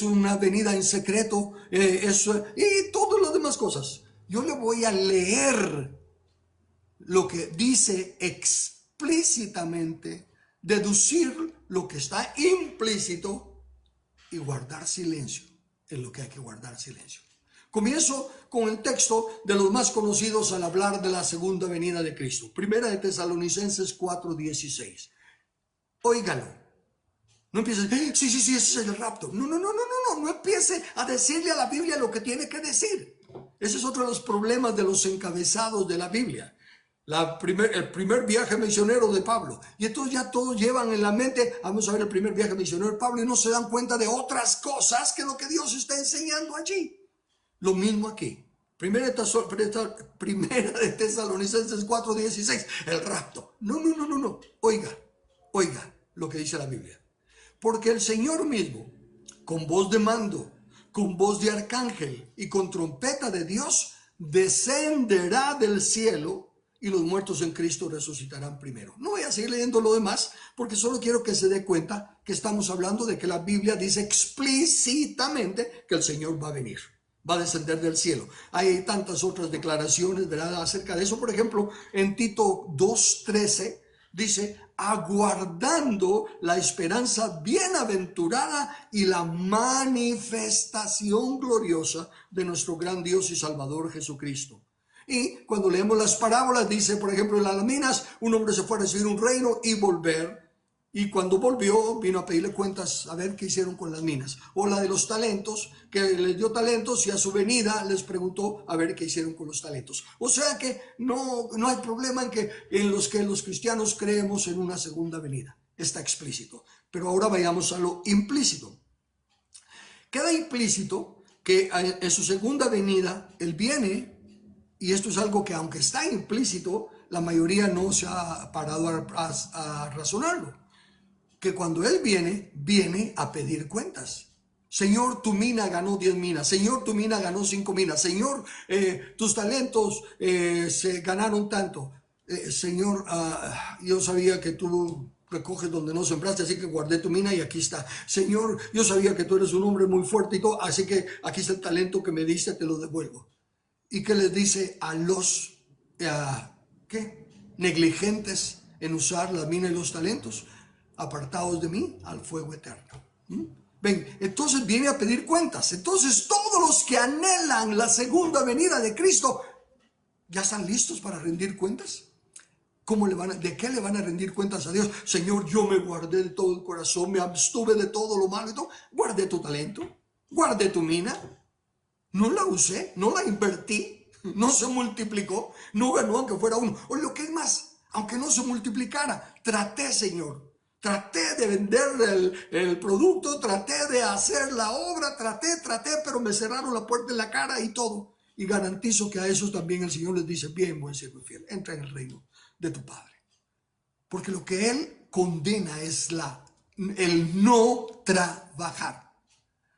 una venida en secreto. Y todas las demás cosas. Yo le voy a leer lo que dice explícitamente, deducir lo que está implícito y guardar silencio en lo que hay que guardar silencio. Comienzo con el texto de los más conocidos al hablar de la segunda venida de Cristo. Primera de Tesalonicenses 4:16. Óigalo. No empiece, sí, ese es el rapto. No empiece a decirle a la Biblia lo que tiene que decir. Ese es otro de los problemas de los encabezados de la Biblia. El primer viaje misionero de Pablo. Y entonces ya todos llevan en la mente, vamos a ver el primer viaje misionero de Pablo, y no se dan cuenta de otras cosas que lo que Dios está enseñando allí. Lo mismo aquí. Primera de Tesalonicenses 4:16, el rapto. No. Oiga lo que dice la Biblia. Porque el Señor mismo, con voz de mando, con voz de arcángel y con trompeta de Dios, descenderá del cielo y los muertos en Cristo resucitarán primero. No voy a seguir leyendo lo demás porque solo quiero que se dé cuenta que estamos hablando de que la Biblia dice explícitamente que el Señor va a venir. Va a descender del cielo. Hay tantas otras declaraciones, ¿verdad?, acerca de eso. Por ejemplo, en Tito 2:13 dice, aguardando la esperanza bienaventurada y la manifestación gloriosa de nuestro gran Dios y Salvador Jesucristo. Y cuando leemos las parábolas, dice, por ejemplo, en las minas, un hombre se fue a recibir un reino y volver. Y cuando volvió, vino a pedirle cuentas a ver qué hicieron con las minas. O la de los talentos, que les dio talentos y a su venida les preguntó a ver qué hicieron con los talentos. O sea que no hay problema en los que los cristianos creemos en una segunda venida. Está explícito. Pero ahora vayamos a lo implícito. Queda implícito que en su segunda venida Él viene, y esto es algo que aunque está implícito, la mayoría no se ha parado a razonarlo. Que cuando Él viene a pedir cuentas. Señor, tu mina ganó 10 minas. Señor, tu mina ganó 5 minas. Señor, tus talentos se ganaron tanto. Señor, yo sabía que tú recoges donde no sembraste, así que guardé tu mina y aquí está. Señor, yo sabía que tú eres un hombre muy fuerte y todo, así que aquí está el talento que me diste, te lo devuelvo. ¿Y qué les dice a los negligentes en usar la mina y los talentos? Apartados de mí al fuego eterno. Ven, entonces viene a pedir cuentas. Entonces todos los que anhelan la segunda venida de Cristo ya están listos para rendir cuentas. ¿De qué le van a rendir cuentas a Dios? Señor, yo me guardé de todo el corazón, me abstuve de todo lo malo y todo. Guardé tu talento, guardé tu mina, no la usé, no la invertí, no se multiplicó, no ganó aunque fuera uno. O lo que es más, aunque no se multiplicara, traté, Señor. Traté de vender el producto, traté de hacer la obra, traté, pero me cerraron la puerta en la cara y todo. Y garantizo que a esos también el Señor les dice, bien, buen siervo y fiel, entra en el reino de tu Padre. Porque lo que Él condena es el no trabajar.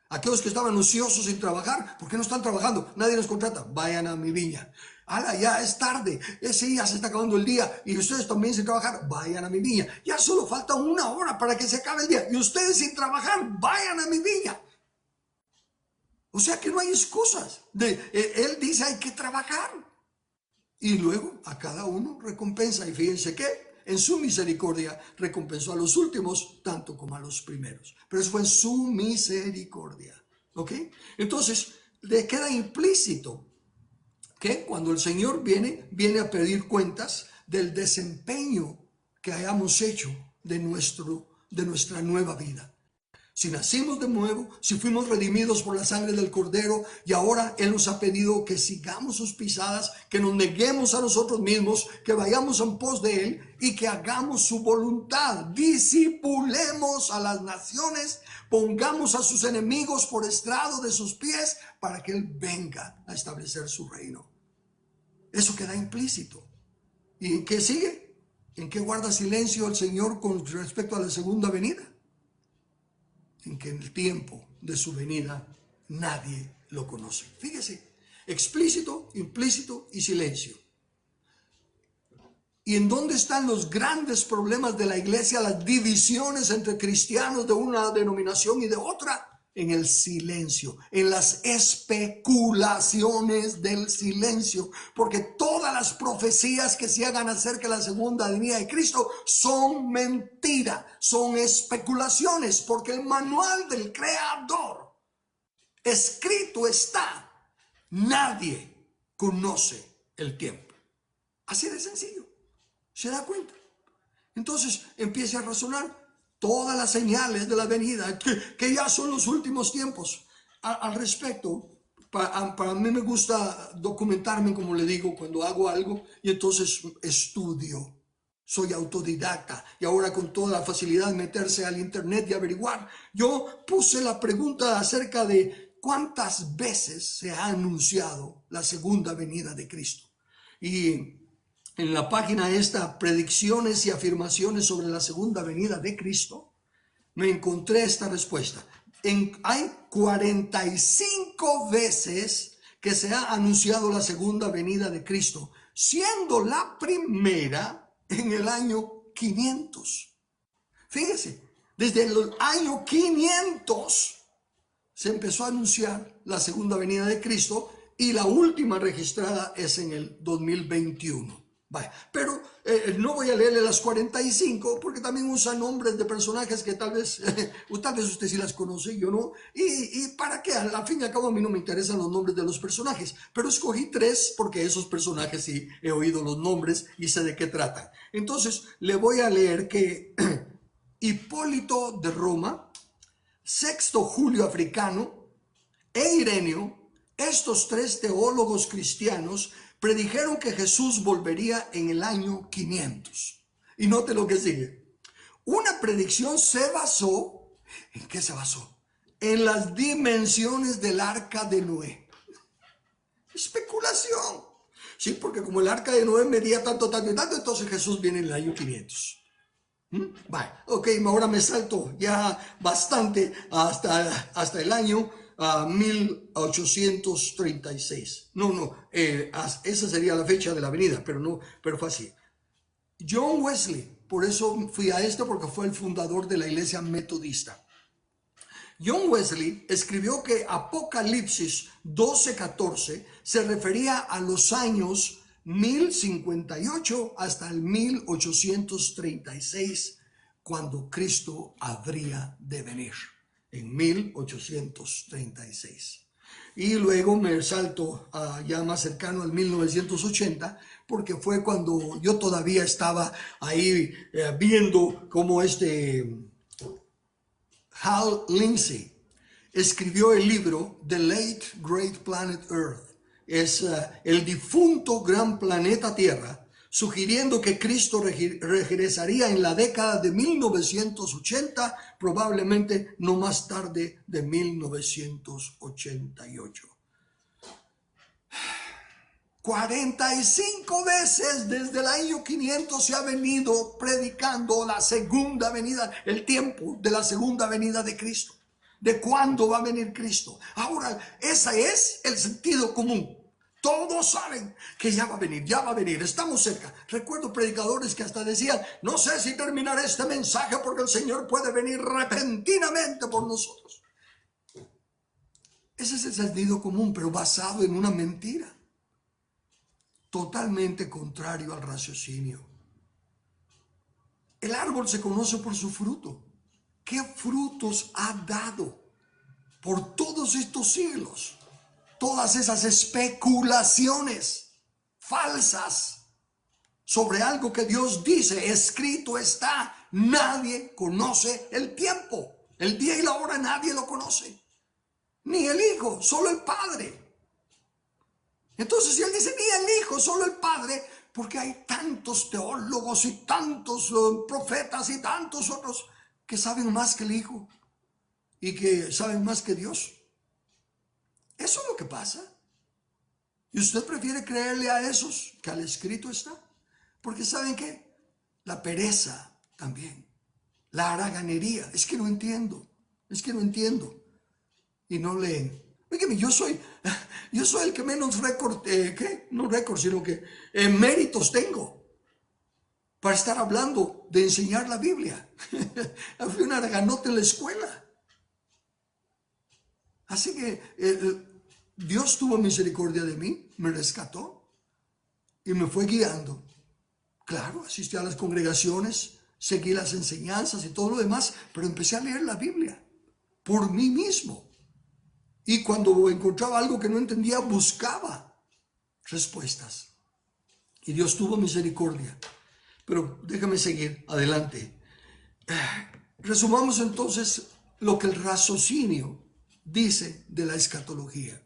Aquellos que estaban ociosos sin trabajar, ¿por qué no están trabajando? Nadie los contrata. Vayan a mi viña. ¡Hala, ya es tarde! Ese día se está acabando el día y ustedes también sin trabajar, vayan a mi viña. Ya solo falta 1 hora para que se acabe el día y ustedes sin trabajar, vayan a mi viña. O sea que no hay excusas. Él dice hay que trabajar. Y luego a cada uno recompensa. Y fíjense que en su misericordia recompensó a los últimos tanto como a los primeros. Pero eso fue en su misericordia. ¿Ok? Entonces le queda implícito que cuando el Señor viene a pedir cuentas del desempeño que hayamos hecho de nuestra nueva vida. Si nacimos de nuevo, si fuimos redimidos por la sangre del Cordero y ahora Él nos ha pedido que sigamos sus pisadas, que nos neguemos a nosotros mismos, que vayamos en pos de Él y que hagamos su voluntad, discipulemos a las naciones, pongamos a sus enemigos por estrado de sus pies para que Él venga a establecer su reino. Eso queda implícito. ¿Y en qué sigue? ¿En qué guarda silencio el Señor con respecto a la segunda venida? En que en el tiempo de su venida nadie lo conoce. Fíjese, explícito, implícito y silencio. ¿Y en dónde están los grandes problemas de la iglesia, las divisiones entre cristianos de una denominación y de otra? En el silencio, en las especulaciones del silencio, porque todas las profecías que se hagan acerca de la segunda venida de Cristo son mentira, son especulaciones, porque el manual del Creador escrito está, nadie conoce el tiempo. Así de sencillo, ¿se da cuenta? Entonces empiece a razonar. Todas las señales de la venida, que ya son los últimos tiempos. Al respecto, para mí me gusta documentarme, como le digo, cuando hago algo, y entonces estudio. Soy autodidacta, y ahora con toda la facilidad de meterse al internet y averiguar. Yo puse la pregunta acerca de cuántas veces se ha anunciado la segunda venida de Cristo. Y en la página esta, predicciones y afirmaciones sobre la segunda venida de Cristo, me encontré esta respuesta. Hay 45 veces que se ha anunciado la segunda venida de Cristo, siendo la primera en el año 500. Fíjese, desde el año 500 se empezó a anunciar la segunda venida de Cristo y la última registrada es en el 2021. Vaya, pero no voy a leerle las 45 porque también usa nombres de personajes que tal vez usted sí las conoce, yo no. Y para qué, al fin y al cabo a mí no me interesan los nombres de los personajes, pero escogí 3 porque esos personajes sí he oído los nombres y sé de qué tratan. Entonces le voy a leer que Hipólito de Roma, Sexto Julio Africano e Ireneo, estos 3 teólogos cristianos, predijeron que Jesús volvería en el año 500. Y note lo que sigue. Una predicción se basó, ¿en qué se basó? En las dimensiones del arca de Noé. Especulación. Sí, porque como el arca de Noé medía tanto, entonces Jesús viene en el año 500. Vale, ok, ahora me salto ya bastante hasta el año 1836. Esa sería la fecha de la venida, pero fue así. John Wesley, por eso fui a esto, porque fue el fundador de la iglesia metodista. John Wesley escribió que Apocalipsis 12:14 se refería a los años 1058 hasta el 1836, cuando Cristo habría de venir, en 1836. Y luego me salto ya más cercano al 1980, porque fue cuando yo todavía estaba ahí viendo cómo Hal Lindsey escribió el libro The Late Great Planet Earth. Es el difunto gran planeta Tierra, sugiriendo que Cristo regresaría en la década de 1980, probablemente no más tarde de 1988. 45 veces desde el año 500 se ha venido predicando la segunda venida, el tiempo de la segunda venida de Cristo, de cuándo va a venir Cristo. Ahora, ese es el sentido común. Todos saben que ya va a venir, estamos cerca. Recuerdo predicadores que hasta decían, no sé si terminaré este mensaje porque el Señor puede venir repentinamente por nosotros. Ese es el sentido común, pero basado en una mentira. Totalmente contrario al raciocinio. El árbol se conoce por su fruto. ¿Qué frutos ha dado por todos estos siglos? Todas esas especulaciones falsas sobre algo que Dios dice, escrito está. Nadie conoce el tiempo, el día y la hora nadie lo conoce. Ni el Hijo, solo el Padre. Entonces, si él dice ni el Hijo, solo el Padre, porque hay tantos teólogos y tantos profetas y tantos otros que saben más que el Hijo y que saben más que Dios. Eso es lo que pasa. Y usted prefiere creerle a esos que al escrito está. Porque ¿saben qué? La pereza también. La haraganería. Es que no entiendo. Y no leen. Oígame, yo soy el que menos récord, no récord, sino que méritos tengo para estar hablando de enseñar la Biblia. Fui un haraganote en la escuela. Así que Dios tuvo misericordia de mí, me rescató y me fue guiando. Claro, asistí a las congregaciones, seguí las enseñanzas y todo lo demás, pero empecé a leer la Biblia por mí mismo. Y cuando encontraba algo que no entendía, buscaba respuestas. Y Dios tuvo misericordia. Pero déjame seguir adelante. Resumamos entonces lo que el raciocinio dice de la escatología.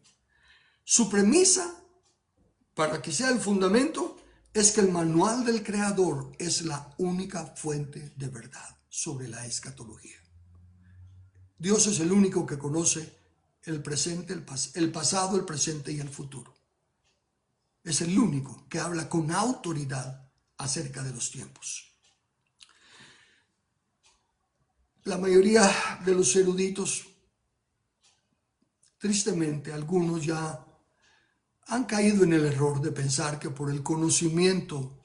Su premisa, para que sea el fundamento, es que el manual del Creador es la única fuente de verdad sobre la escatología. Dios es el único que conoce el presente, el pasado, el presente y el futuro. Es el único que habla con autoridad acerca de los tiempos. La mayoría de los eruditos, tristemente, algunos ya han caído en el error de pensar que por el conocimiento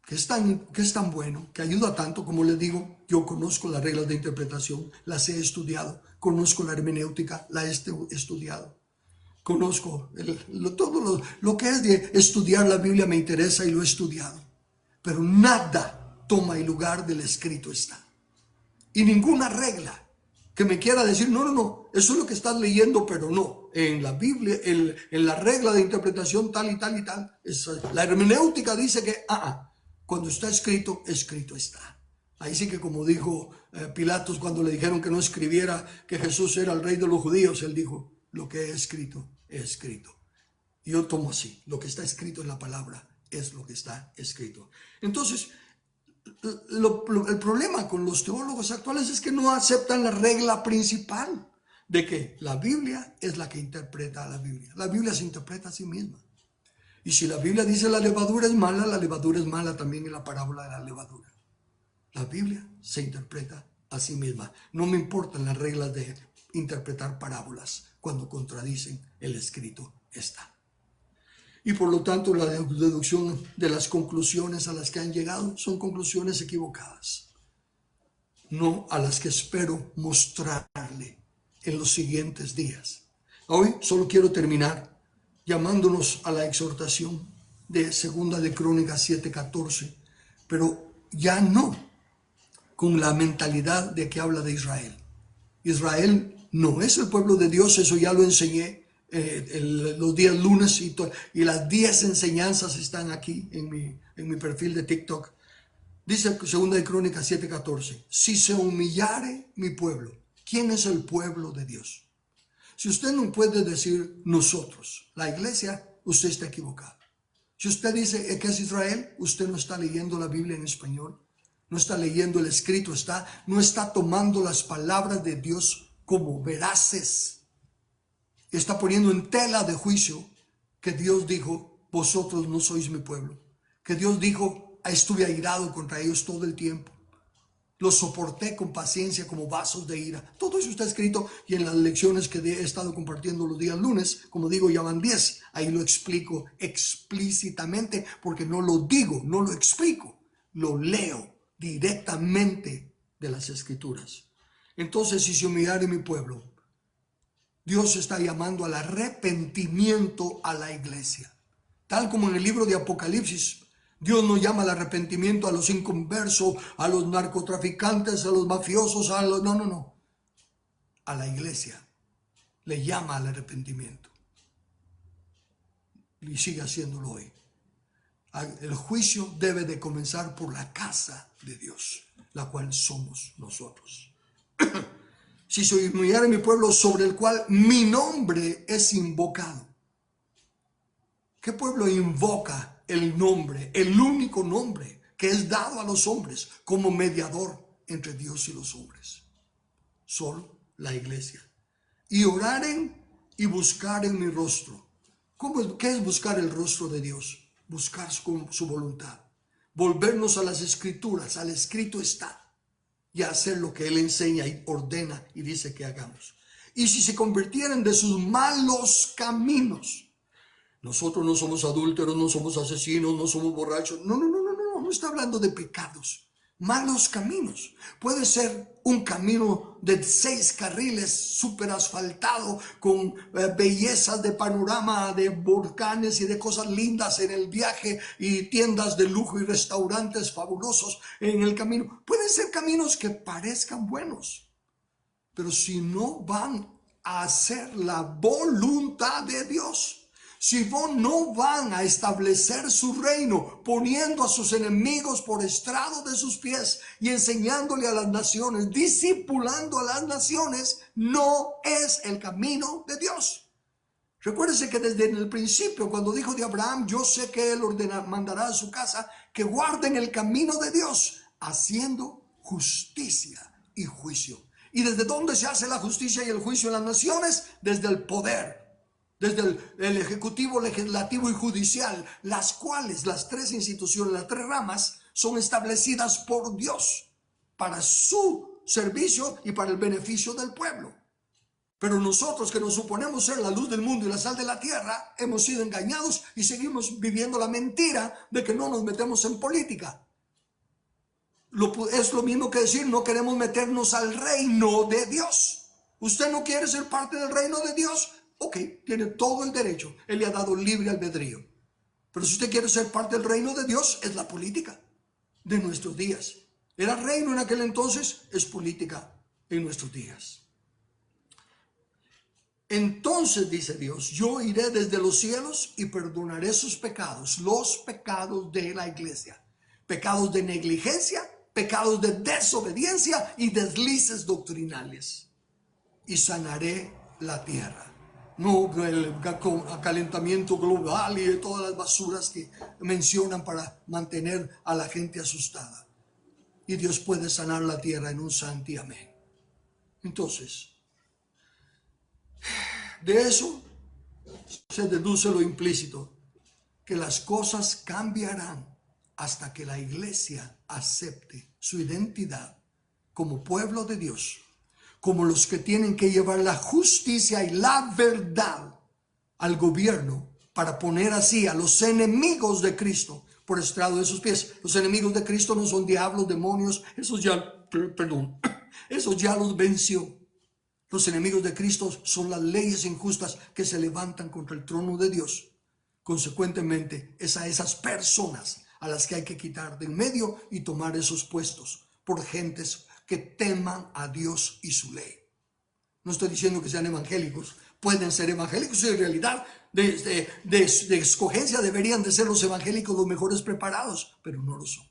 que es tan bueno, que ayuda tanto, como les digo, yo conozco las reglas de interpretación, las he estudiado, conozco la hermenéutica, la he estudiado, conozco todo lo que es de estudiar la Biblia, me interesa y lo he estudiado, pero nada toma el lugar del escrito está. Y ninguna regla que me quiera decir, no, eso es lo que estás leyendo, pero no, en la Biblia, en la regla de interpretación tal y tal y tal, la hermenéutica dice que, cuando está escrito, escrito está. Ahí sí que como dijo Pilatos cuando le dijeron que no escribiera que Jesús era el rey de los judíos, él dijo, lo que he escrito, he escrito. Y yo tomo así, lo que está escrito en la palabra es lo que está escrito. Entonces, el problema con los teólogos actuales es que no aceptan la regla principal de que la Biblia es la que interpreta a la Biblia. La Biblia se interpreta a sí misma. Y si la Biblia dice la levadura es mala también en la parábola de la levadura. La Biblia se interpreta a sí misma. No me importan las reglas de interpretar parábolas cuando contradicen el escrito está. Y por lo tanto la deducción de las conclusiones a las que han llegado son conclusiones equivocadas. No a las que espero mostrarle en los siguientes días. Hoy solo quiero terminar llamándonos a la exhortación de 2 de Crónicas 7:14, pero ya no con la mentalidad de que habla de Israel. Israel no es el pueblo de Dios, eso ya lo enseñé los días lunes y las 10 enseñanzas están aquí en mi perfil de TikTok. Dice 2 de Crónicas 7:14, si se humillare mi pueblo, ¿quién es el pueblo de Dios? Si usted no puede decir nosotros, la iglesia, usted está equivocado. Si usted dice que es Israel, usted no está leyendo la Biblia en español, no está leyendo el escrito, no está tomando las palabras de Dios como veraces. Está poniendo en tela de juicio que Dios dijo, vosotros no sois mi pueblo. Que Dios dijo, estuve airado contra ellos todo el tiempo. Los soporté con paciencia como vasos de ira. Todo eso está escrito y en las lecciones que he estado compartiendo los días lunes, como digo, ya van 10. Ahí lo explico explícitamente porque no lo digo, no lo explico. Lo leo directamente de las escrituras. Entonces, si se humillare mi pueblo, Dios está llamando al arrepentimiento a la iglesia. Tal como en el libro de Apocalipsis, Dios no llama al arrepentimiento a los inconversos, a los narcotraficantes, a los mafiosos, no. A la iglesia le llama al arrepentimiento. Y sigue haciéndolo hoy. El juicio debe de comenzar por la casa de Dios, la cual somos nosotros. Si se humillare mi pueblo sobre el cual mi nombre es invocado. ¿Qué pueblo invoca el nombre, el único nombre que es dado a los hombres como mediador entre Dios y los hombres? Solo la iglesia. Y oraren y buscaren mi rostro. ¿Qué es buscar el rostro de Dios? Buscar su voluntad. Volvernos a las escrituras, al escrito está. Y hacer lo que Él enseña y ordena y dice que hagamos. Y si se convirtieran de sus malos caminos. Nosotros no somos adúlteros, no somos asesinos, no somos borrachos. No está hablando de pecados. Malos caminos. Puede ser un camino de 6 carriles súper asfaltado con bellezas de panorama de volcanes y de cosas lindas en el viaje y tiendas de lujo y restaurantes fabulosos en el camino. Pueden ser caminos que parezcan buenos, pero si no van a hacer la voluntad de Dios, si no van a establecer su reino, poniendo a sus enemigos por estrado de sus pies y enseñándole a las naciones, discipulando a las naciones, no es el camino de Dios. Recuérdense que desde el principio, cuando dijo de Abraham, yo sé que él mandará a su casa que guarden el camino de Dios, haciendo justicia y juicio. ¿Y desde dónde se hace la justicia y el juicio en las naciones? Desde el poder. Desde el ejecutivo, legislativo y judicial, las cuales, las 3 instituciones, las 3 ramas, son establecidas por Dios para su servicio y para el beneficio del pueblo. Pero nosotros, que nos suponemos ser la luz del mundo y la sal de la tierra, hemos sido engañados y seguimos viviendo la mentira de que no nos metemos en política. Es lo mismo que decir no queremos meternos al reino de Dios. ¿Usted no quiere ser parte del reino de Dios? Ok, tiene todo el derecho. Él le ha dado libre albedrío. Pero si usted quiere ser parte del reino de Dios, es la política de nuestros días. Era reino en aquel entonces, es política en nuestros días. Entonces, dice Dios, yo iré desde los cielos y perdonaré sus pecados, los pecados de la iglesia. Pecados de negligencia, pecados de desobediencia y deslices doctrinales. Y sanaré la tierra. No el calentamiento global y todas las basuras que mencionan para mantener a la gente asustada. Y Dios puede sanar la tierra en un santiamén. Entonces, de eso se deduce lo implícito, que las cosas cambiarán hasta que la iglesia acepte su identidad como pueblo de Dios, como los que tienen que llevar la justicia y la verdad al gobierno para poner así a los enemigos de Cristo por estrado de sus pies. Los enemigos de Cristo no son diablos, demonios, esos ya los venció. Los enemigos de Cristo son las leyes injustas que se levantan contra el trono de Dios. Consecuentemente, es a esas personas a las que hay que quitar del medio y tomar esos puestos por gentes que teman a Dios y su ley. No estoy diciendo que sean evangélicos, pueden ser evangélicos y en realidad de escogencia deberían de ser los evangélicos los mejores preparados, pero no lo son.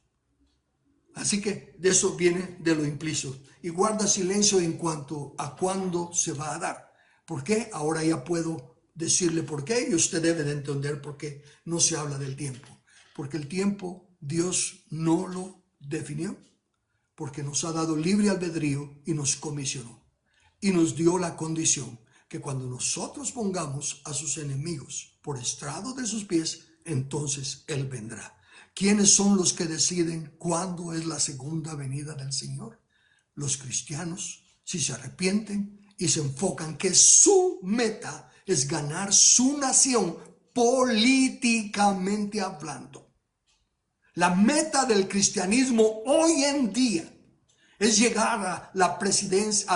Así que de eso viene de lo implícito. Y guarda silencio en cuanto a cuándo se va a dar. ¿Por qué? Ahora ya puedo decirle por qué, y usted debe de entender por qué no se habla del tiempo. Porque el tiempo Dios no lo definió, porque nos ha dado libre albedrío y nos comisionó. Y nos dio la condición que cuando nosotros pongamos a sus enemigos por estrado de sus pies, entonces Él vendrá. ¿Quiénes son los que deciden cuándo es la segunda venida del Señor? Los cristianos, si se arrepienten y se enfocan que su meta es ganar su nación políticamente hablando. La meta del cristianismo hoy en día es llegar a la presidencia,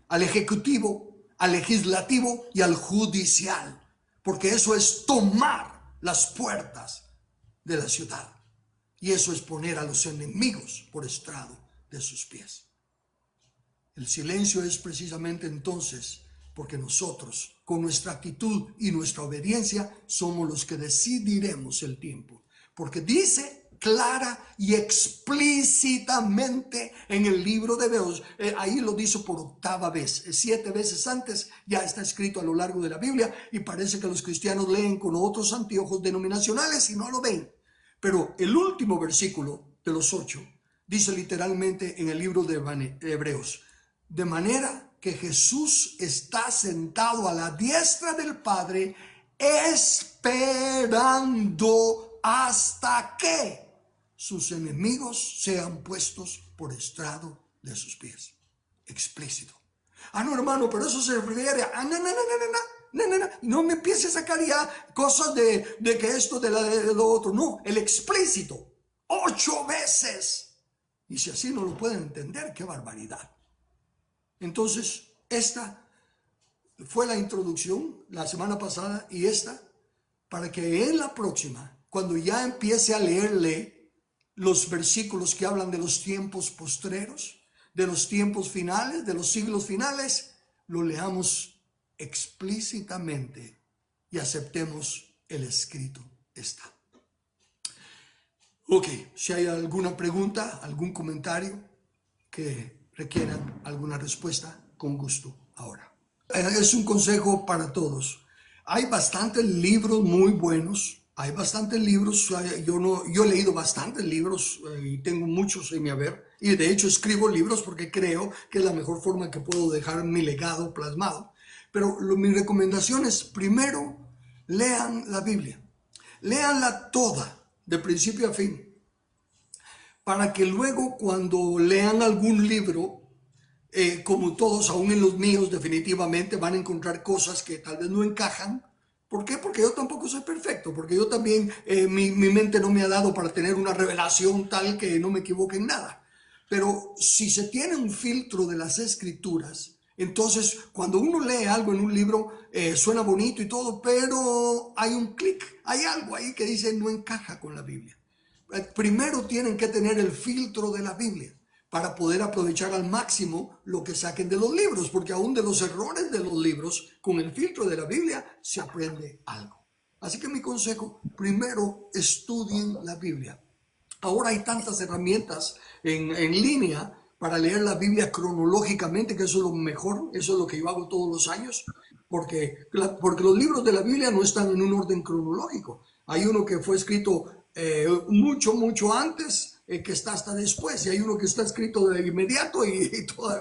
al ejecutivo, al legislativo y al judicial, porque eso es tomar las puertas de la ciudad, y eso es poner a los enemigos por estrado de sus pies. El silencio es precisamente entonces porque nosotros, con nuestra actitud y nuestra obediencia, somos los que decidiremos el tiempo, porque dice clara y explícitamente en el libro de Hebreos, ahí lo dice por 8ª vez, 7 veces antes ya está escrito a lo largo de la Biblia, y parece que los cristianos leen con otros anteojos denominacionales y no lo ven. Pero el último versículo de los 8 dice literalmente en el libro de Hebreos: de manera que Jesús está sentado a la diestra del Padre, esperando hasta que sus enemigos sean puestos por estrado de sus pies. Explícito. Ah, no, hermano, pero eso se refiere a... No me empieces a sacar ya cosas de que esto, de lo otro. No, el explícito. 8 veces. Y si así no lo pueden entender, qué barbaridad. Entonces, esta fue la introducción la semana pasada, y esta, para que en la próxima, cuando ya empiece a leerle los versículos que hablan de los tiempos postreros, de los tiempos finales, de los siglos finales, lo leamos explícitamente y aceptemos el escrito está. Ok, si hay alguna pregunta, algún comentario que requieran alguna respuesta, con gusto ahora. Es un consejo para todos. Hay bastantes libros muy buenos. Hay bastantes libros, yo he leído bastantes libros y tengo muchos en mi haber, y de hecho escribo libros porque creo que es la mejor forma que puedo dejar mi legado plasmado. Pero mi recomendación es, primero, lean la Biblia, léanla toda, de principio a fin, para que luego cuando lean algún libro, como todos, aún en los míos definitivamente van a encontrar cosas que tal vez no encajan. ¿Por qué? Porque yo tampoco soy perfecto, porque yo también, mi mente no me ha dado para tener una revelación tal que no me equivoque en nada. Pero si se tiene un filtro de las escrituras, entonces cuando uno lee algo en un libro, suena bonito y todo, pero hay un clic, hay algo ahí que dice no encaja con la Biblia. Primero tienen que tener el filtro de la Biblia para poder aprovechar al máximo lo que saquen de los libros, porque aún de los errores de los libros, con el filtro de la Biblia, se aprende algo. Así que mi consejo, primero estudien la Biblia. Ahora hay tantas herramientas en línea para leer la Biblia cronológicamente, que eso es lo mejor, eso es lo que yo hago todos los años, porque los libros de la Biblia no están en un orden cronológico. Hay uno que fue escrito mucho antes, que está hasta después, y hay uno que está escrito de inmediato y fue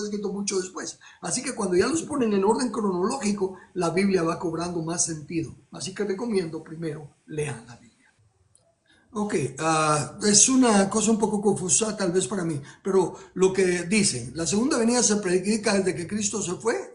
escrito mucho después. Así que cuando ya los ponen en orden cronológico, la Biblia va cobrando más sentido. Así que recomiendo primero lean la Biblia. Ok, es una cosa un poco confusa tal vez para mí, pero lo que dicen, la segunda venida se predica desde que Cristo se fue,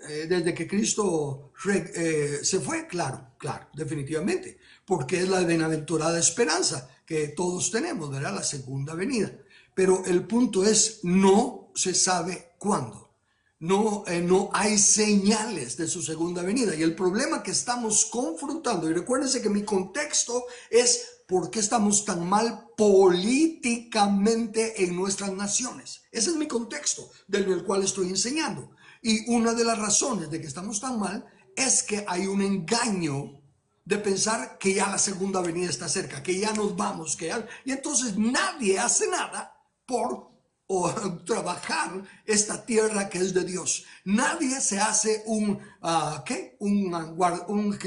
se fue, claro, definitivamente, porque es la bienaventurada esperanza que todos tenemos, ¿verdad? La segunda venida. Pero el punto es, no se sabe cuándo. No hay señales de su segunda venida. Y el problema que estamos confrontando, y recuérdense que mi contexto es por qué estamos tan mal políticamente en nuestras naciones. Ese es mi contexto del cual estoy enseñando. Y una de las razones de que estamos tan mal es que hay un engaño de pensar que ya la segunda venida está cerca, que ya nos vamos, y entonces nadie hace nada por o trabajar esta tierra que es de Dios. Nadie se hace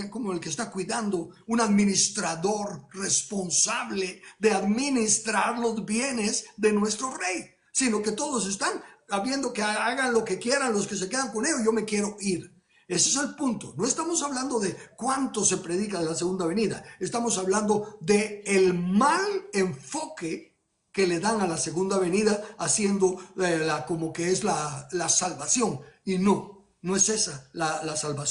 como el que está cuidando, un administrador responsable de administrar los bienes de nuestro rey, sino que todos están habiendo que hagan lo que quieran los que se quedan con ellos. Yo me quiero ir. Ese es el punto. No estamos hablando de cuánto se predica de la segunda venida. Estamos hablando de el mal enfoque que le dan a la segunda venida, haciendo como que es la salvación. Y no es esa la salvación.